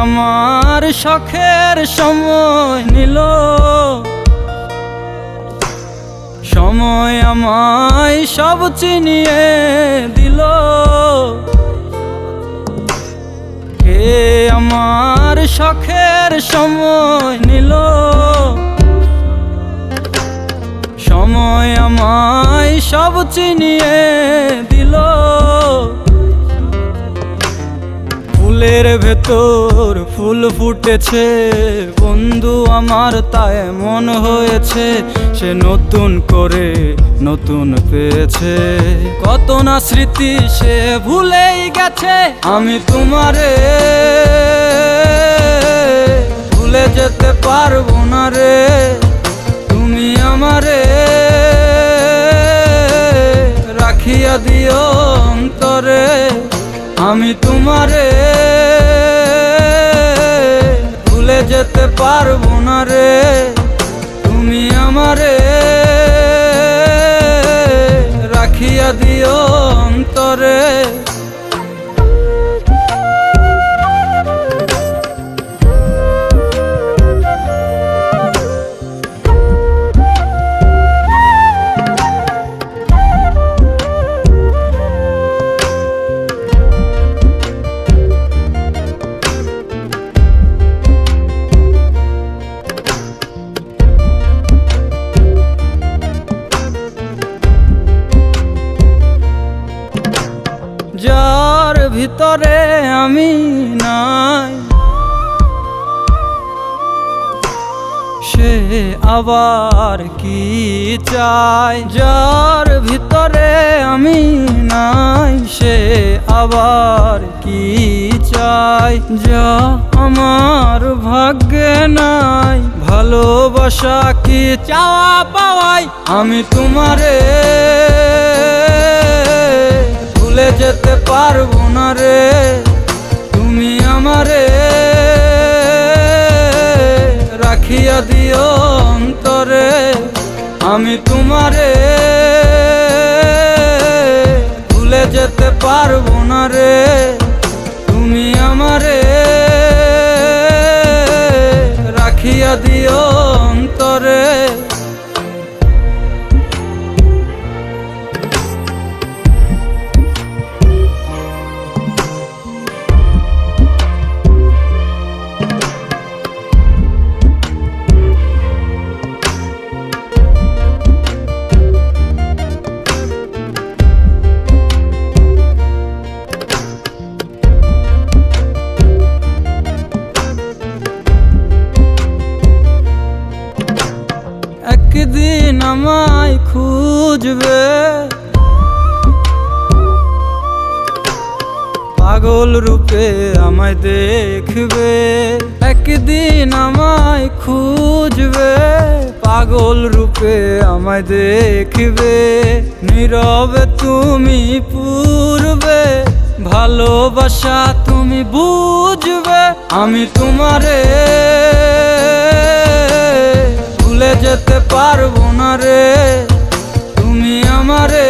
আমার শখের সময় নিল, সময় আমায় সব চিনিয়ে দিল। কে আমার শখের সময় নিল, সময় আমায় সব চিনিয়ে দিল। ফুলের ভেতর ফুল ফুটেছে বন্ধু আমার, তাই মন হয়েছে সে নতুন করে নতুন পেয়েছে। কত না স্মৃতি সে ভুলেই গেছে, আমি তোমারে ভুলে যেতে পারবো না রে। তুমি আমারে রাখিয়া দিও অন্তরে, আমি তোমারে ভুলে যেতে পারবো না রে। তুমি আমারে রাখিয়া দিও অন্তরে। যার ভিতরে আমি নাই, সে আবার কি চায়। যার ভিতরে আমি নাই, সে আবার কি চায়। যা আমার ভাগ্যে নাই, ভালোবাসা কি চাওয়া পাওয়াই। আমি তোমারে ভুলে যেতে পারবো না রে। তুমি আমারে রাখিয়া দিও অন্তরে, আমি তোমারে ভুলে যেতে পারবো না রে। তুমি আমারে রাখিয়া দিও অন্তরে। একদিন আমায় খুঁজবে, পাগল রূপে আমায় দেখবে। একদিন আমায় খুঁজবে, পাগল রূপে আমায় দেখবে। নীরবে তুমি পূর্বে, ভালোবাসা তুমি বুঝবে। আমি তোমারে ভুলে যেতে পারবো না রে। তুমি আমারে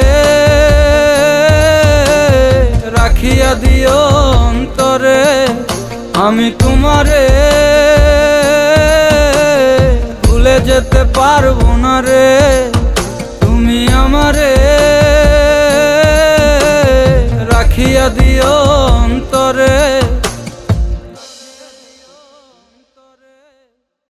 রাখিয়া দিও অন্তরে, আমি তোমারে ভুলে যেতে পারবো না রে। তুমি আমারে রাখিয়া দিও অন্তরে।